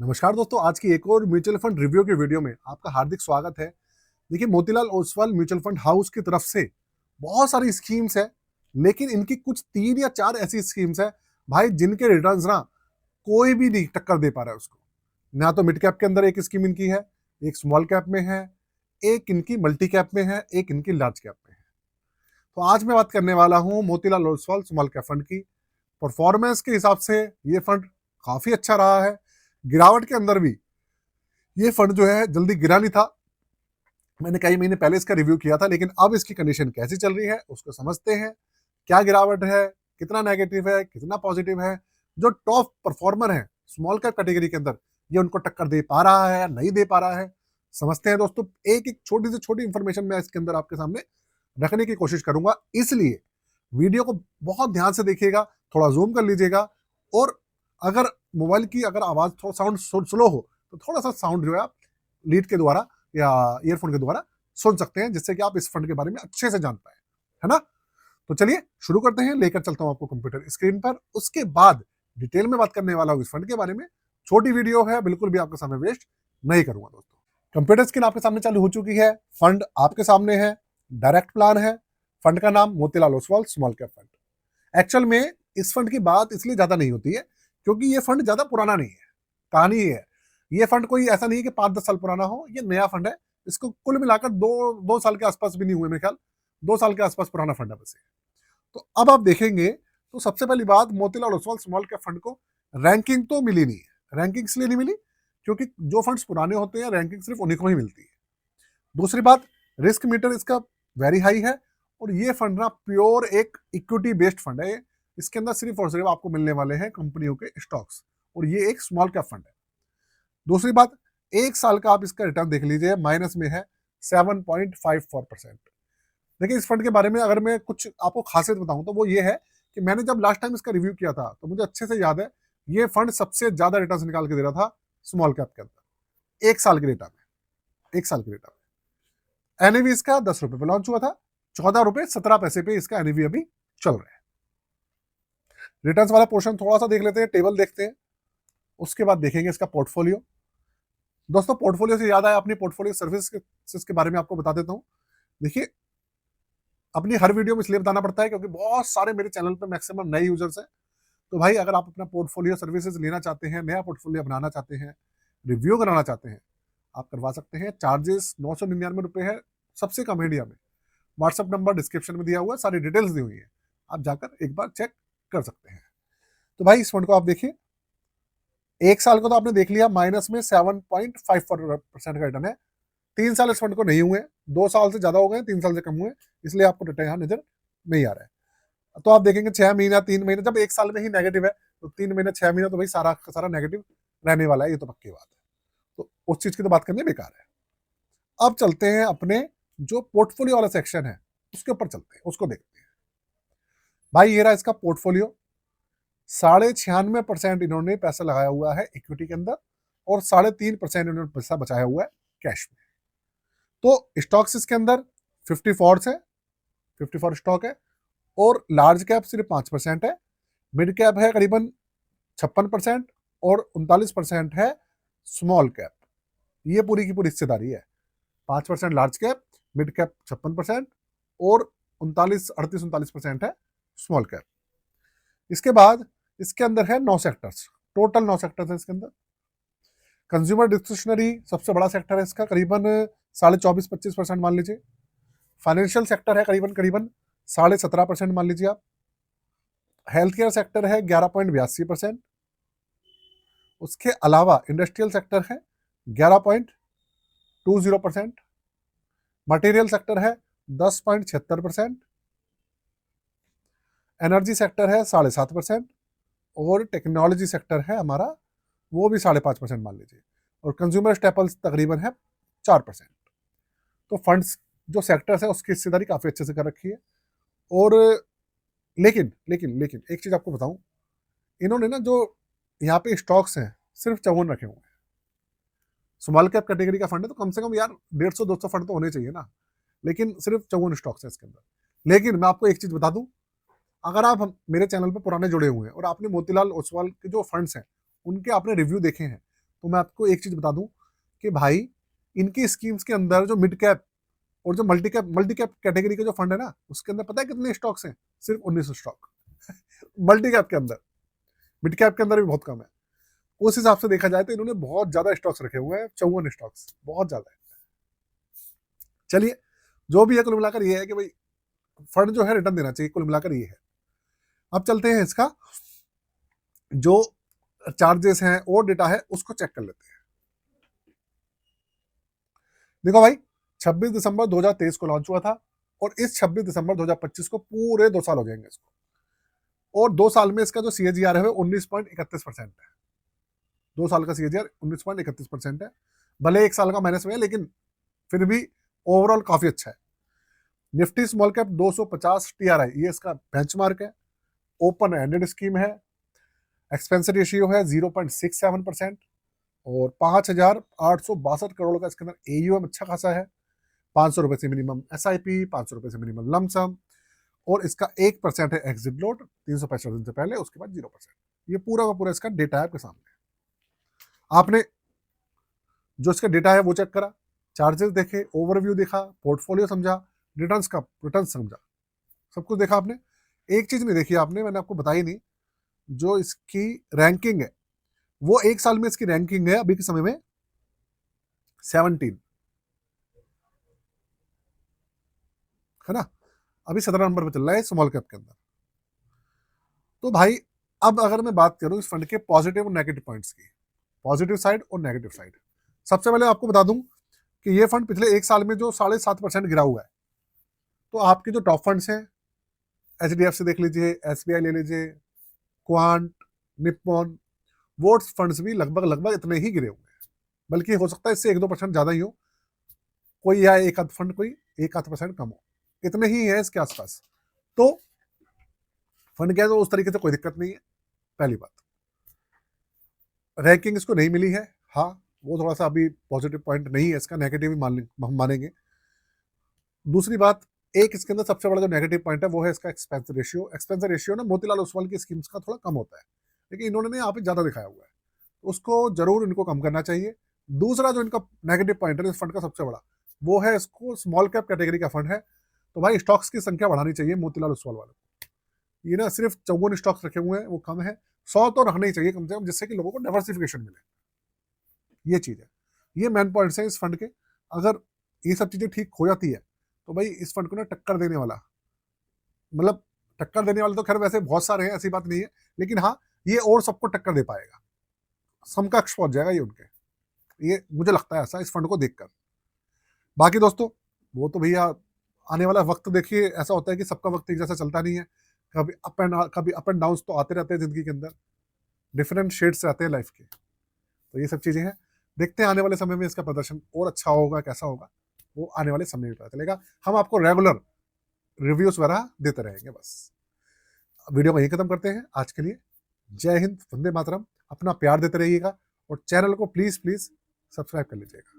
नमस्कार दोस्तों, आज की एक और म्यूचुअल फंड रिव्यू की वीडियो में आपका हार्दिक स्वागत है। देखिए, Motilal Oswal mutual fund house की तरफ से बहुत सारी स्कीम्स है, लेकिन इनकी कुछ 3 या 4 ऐसी स्कीम्स है भाई, जिनके रिटर्न्स ना कोई भी नहीं टक्कर दे पा रहा है उसको। ना तो मिड कैप के अंदर एक स्कीम इनकी है, एक स्मॉल कैप में है, एक इनकी मल्टी कैप में है, एक इनकी लार्ज कैप में है। तो आज मैं बात करने वाला हूँ Motilal Oswal small cap fund की। परफॉर्मेंस के हिसाब से ये फंड काफी अच्छा रहा है। गिरावट के अंदर भी ये फंड जो है जल्दी गिरा नहीं था। मैंने कई महीने पहले इसका रिव्यू किया था, लेकिन अब इसकी कंडीशन कैसी चल रही है उसको समझते हैं। क्या गिरावट है, कितना नेगेटिव है, कितना पॉजिटिव है। जो टॉप परफॉर्मर है स्मॉल कैप कैटेगरी के अंदर, ये उनको टक्कर दे पा रहा है या नहीं दे पा रहा है, समझते हैं दोस्तों। एक एक छोटी से छोटी इंफॉर्मेशन मैं इसके अंदर आपके सामने रखने की कोशिश करूंगा, इसलिए वीडियो को बहुत ध्यान से देखिएगा, थोड़ा जूम कर लीजिएगा। और अगर मोबाइल की अगर आवाज थोड़ा साउंड स्लो हो तो थोड़ा सा साउंड जो है आप लीड के द्वारा या ईयरफोन के द्वारा सुन सकते हैं, जिससे कि आप इस फंड के बारे में अच्छे से जान पाए, है ना। तो चलिए शुरू करते हैं, लेकर चलता हूं आपको कंप्यूटर स्क्रीन पर। उसके बाद डिटेल में बात करने वाला हूं इस फंड के बारे में। छोटी वीडियो है, बिल्कुल भी आपका समय वेस्ट नहीं करूंगा दोस्तों। कंप्यूटर स्क्रीन आपके सामने चालू हो चुकी है, फंड आपके सामने है, डायरेक्ट प्लान है। फंड का नाम Motilal Oswal small cap fund. Actual में इस फंड की बात इसलिए ज्यादा नहीं होती है क्योंकि ये फंड ज्यादा पुराना नहीं है। कहानी ये है, ये फंड कोई ऐसा नहीं है कि 5-10 साल पुराना हो, ये नया फंड है। इसको कुल मिलाकर दो साल के आसपास भी नहीं हुए मेरे ख्याल, 2 साल के आसपास पुराना फंड है बस ये। तो अब आप देखेंगे तो सबसे पहली बात, Motilal Oswal small cap fund को रैंकिंग तो मिली नहीं है। रैंकिंग इसलिए नहीं मिली क्योंकि जो फंड्स पुराने होते हैं रैंकिंग सिर्फ उन्हीं को ही मिलती है। दूसरी बात, रिस्क मीटर इसका वेरी हाई है। और ये फंड ना प्योर एक इक्विटी बेस्ड फंड है। इसके अंदर सिर्फ और सिर्फ आपको मिलने वाले हैं कंपनियों के स्टॉक्स, और ये एक स्मॉल कैप फंड है। दूसरी बात, 1 साल का आप इसका रिटर्न देख लीजिए, माइनस में है 7.54%। देखिए, इस फंड के बारे में अगर मैं कुछ आपको खासियत बताऊं तो वो ये है कि मैंने जब लास्ट टाइम इसका रिव्यू किया था तो मुझे अच्छे से याद है, ये फंड सबसे ज्यादा रिटर्न निकाल के दे रहा था स्मॉल कैप के अंदर 1 साल के डेटा में। 1 साल के डेटा में एनएवी इसका 10 रुपए पे लॉन्च हुआ था, 14 रुपए 17 पैसे पे इसका एनएवी अभी चल रहा है। रिटर्न्स वाला पोर्शन थोड़ा सा देख लेते हैं, टेबल देखते हैं, उसके बाद देखेंगे इसका पोर्टफोलियो। दोस्तों, पोर्टफोलियो से याद आया, अपनी पोर्टफोलियो सर्विसेज के बारे में आपको बता देता हूँ। देखिए, अपनी हर वीडियो में इसलिए बताना पड़ता है क्योंकि बहुत सारे मेरे चैनल पर मैक्सिमम नए यूजर्स हैं। तो भाई, अगर आप अपना पोर्टफोलियो सर्विसेज लेना चाहते हैं, नया पोर्टफोलियो बनाना चाहते हैं, रिव्यू कराना चाहते हैं, आप करवा सकते हैं। चार्जेस 999 रुपए है, सबसे कम इंडिया में। व्हाट्सअप नंबर डिस्क्रिप्शन में दिया हुआ है, सारी डिटेल्स दी हुई है, आप जाकर एक बार चेक कर सकते हैं। तो भाई, इस फंड को आप देखिए, 1 साल को तो आपने देख लिया, माइनस में 7.54% का रिटर्न है। 3 साल इस फंड को नहीं हुए, 2 साल से ज्यादा हो गए, 3 साल से कम हुए, इसलिए आपको डेटा यहाँ नजर नहीं आ रहा है। तो आप देखेंगे 6 महीना 3 महीने, जब 1 साल में ही नेगेटिव है तो 3 महीने 6 महीने तो भाई सारा का सारा नेगेटिव रहने वाला है, ये तो पक्की बात है। तो उस चीज की तो बात करनी बेकार है। अब चलते हैं अपने जो पोर्टफोलियो वाला सेक्शन है उसके ऊपर चलते हैं, उसको देखते हैं। भाई, ये रहा इसका पोर्टफोलियो। 96.5% इन्होंने पैसा लगाया हुआ है इक्विटी के अंदर, और 3.5% इन्होंने पैसा बचाया हुआ है कैश में। तो स्टॉक्स इसके अंदर 54 है, 54 स्टॉक है। और लार्ज कैप सिर्फ 5% है, मिड कैप है करीबन 56%, और 39% है स्मॉल कैप। ये पूरी की पूरी हिस्सेदारी है। 5% लार्ज कैप, मिड कैप 56%, और 39 38 39% है स्मॉल कैप। इसके बाद इसके अंदर है 9 सेक्टर्स, टोटल 9 सेक्टर्स है इसके अंदर। कंज्यूमर डिस्क्रिशनरी सबसे बड़ा सेक्टर है इसका, करीबन 24.25% मान लीजिए। फाइनेंशियल सेक्टर है करीबन करीबन 17.5% मान लीजिए आप। हेल्थ केयर सेक्टर है 11.82%। उसके अलावा इंडस्ट्रियल सेक्टर है 11.20%। मटेरियल सेक्टर है 10.76%। एनर्जी सेक्टर है 7.5%। और टेक्नोलॉजी सेक्टर है हमारा, वो भी 5.5% मान लीजिए। और कंज्यूमर स्टेपल्स तकरीबन है 4%। तो फंड्स जो सेक्टर्स है उसकी हिस्सेदारी काफी अच्छे से कर रखी है। और लेकिन लेकिन लेकिन एक चीज आपको बताऊं, इन्होंने ना जो यहाँ पे स्टॉक्स हैं सिर्फ 54 रखे हुए हैं। स्मॉल कैप कैटेगरी का फंड है तो कम से कम यार 150-200 फंड तो होने चाहिए ना, लेकिन सिर्फ 54 स्टॉक्स है इसके अंदर। लेकिन मैं आपको एक चीज बता दूं, अगर आप मेरे चैनल पर पुराने जुड़े हुए हैं और आपने मोतीलाल ओसवाल के जो फंड्स हैं उनके आपने रिव्यू देखे हैं, तो मैं आपको एक चीज बता दूं कि भाई इनकी स्कीम्स के अंदर जो मिड कैप और जो मल्टी कैप कैटेगरी के जो फंड है ना, उसके अंदर पता है कितने स्टॉक्स हैं? सिर्फ 19 स्टॉक मल्टी कैप के अंदर। मिड कैप के अंदर भी बहुत कम है। उस हिसाब से देखा जाए तो इन्होंने बहुत ज्यादा स्टॉक्स रखे हुए हैं, 54 स्टॉक्स, बहुत ज्यादा है। चलिए, जो भी है कुल मिलाकर ये है कि भाई फंड जो है रिटर्न देना चाहिए, कुल मिलाकर ये है। अब चलते हैं इसका जो चार्जेस हैं और डेटा है उसको चेक कर लेते हैं। देखो भाई, 26 दिसंबर 2023 को लॉन्च हुआ था और इस 26 दिसंबर 2025 को पूरे 2 साल हो जाएंगे इसको। और 2 साल में इसका जो CAGR है 19.31% है। 2 साल का CAGR 19.31% है। भले 1 साल का माइनस में है, लेकिन फिर भी ओवरऑल काफी अच्छा है। निफ्टी स्मॉल कैप 250 TRI ये इसका बेंचमार्क है। ओपन एंडेड स्कीम है। एक्सपेंस रेशियो है 0.67% और 5,862 करोड़ का इसके अंदर AUM अच्छा खासा है। 500 रुपए से मिनिमम SIP, 500 रुपए से मिनिमम लमसम, और इसका 1% है एग्जिट लोड 365 दिन से पहले, उसके बाद 0%। ये पूरा का पूरा इसका डेटा है आपके सामने। आपने जो इसका डेटा है वो चेक करा, चार्जेस देखे, ओवरव्यू देखा, पोर्टफोलियो समझा, रिटर्न समझा, सब कुछ देखा आपने। एक चीज नहीं देखी आपने, मैंने आपको बताई नहीं, जो इसकी रैंकिंग है वो 1 साल में इसकी रैंकिंग है अभी के समय में 17, है ना। अभी 17 नंबर पे चल रहा है स्मॉल कैप के अंदर। तो भाई अब अगर मैं बात करूं इस फंड के पॉजिटिव और नेगेटिव पॉइंट्स की, पॉजिटिव साइड और नेगेटिव साइड, सबसे पहले आपको बता दूं कि ये फंड पिछले 1 साल में जो 7.5% गिरा हुआ है, तो आपके जो टॉप फंड्स हैं, HDFC देख लीजिए, SBI ले लीजिए, क्वांट, निप्पॉन, वो फंड्स भी लगभग लगभग इतने ही गिरे हुए हैं, बल्कि हो सकता है इससे 1-2% ज्यादा ही हो, कोई या एक आध फंड कोई 1-8% कम हो, इतने ही है इसके आसपास। तो फंड क्या है, तो उस तरीके से कोई दिक्कत नहीं है। पहली बात, रैंकिंग इसको नहीं मिली है, हाँ वो थोड़ा सा अभी पॉजिटिव पॉइंट नहीं है इसका, नेगेटिव ही हम मानेंगे। दूसरी बात, एक इसके अंदर सबसे बड़ा जो नेगेटिव पॉइंट है वो है इसका एक्सपेंस रेशियो। एक्सपेंस रेशियो ना मोतीलाल ओसवाल की स्कीम्स का थोड़ा कम होता है, लेकिन इन्होंने यहाँ पे ज्यादा दिखाया हुआ है, तो उसको जरूर इनको कम करना चाहिए। दूसरा जो इनका नेगेटिव पॉइंट है इस फंड का सबसे बड़ा, वो है इसको स्मॉल कैप कैटेगरी का फंड है, तो भाई स्टॉक्स की संख्या बढ़ानी चाहिए मोतीलाल ओसवाल वालों को। ये ना सिर्फ 54 स्टॉक्स रखे हुए हैं, वो कम है। 100 तो रखने ही चाहिए कम से कम, जिससे कि लोगों को डाइवर्सिफिकेशन मिले। ये चीज है, ये मेन पॉइंट्स है इस फंड के। अगर ये सब चीजें ठीक हो जाती है तो भाई इस फंड को ना टक्कर देने वाला, मतलब टक्कर देने वाले तो खैर वैसे बहुत सारे हैं, ऐसी बात नहीं है, लेकिन हाँ ये और सबको टक्कर दे पाएगा, समकक्ष पहुंच जाएगा ये उनके। ये मुझे लगता है ऐसा इस फंड को देखकर। बाकी दोस्तों वो तो भैया आने वाला वक्त देखिए, ऐसा होता है कि सबका वक्त एक जैसा चलता नहीं है, कभी अप एंड डाउन तो आते रहते हैं जिंदगी के अंदर, डिफरेंट शेड्स रहते हैं लाइफ के। तो ये सब चीजें हैं, देखते हैं आने वाले समय में इसका प्रदर्शन और अच्छा होगा कैसा होगा, वो आने वाले समय में पता चलेगा। हम आपको रेगुलर रिव्यूज वगैरह देते रहेंगे। बस वीडियो को यही खत्म करते हैं आज के लिए। जय हिंद, वंदे मातरम। अपना प्यार देते रहिएगा और चैनल को प्लीज प्लीज सब्सक्राइब कर लीजिएगा।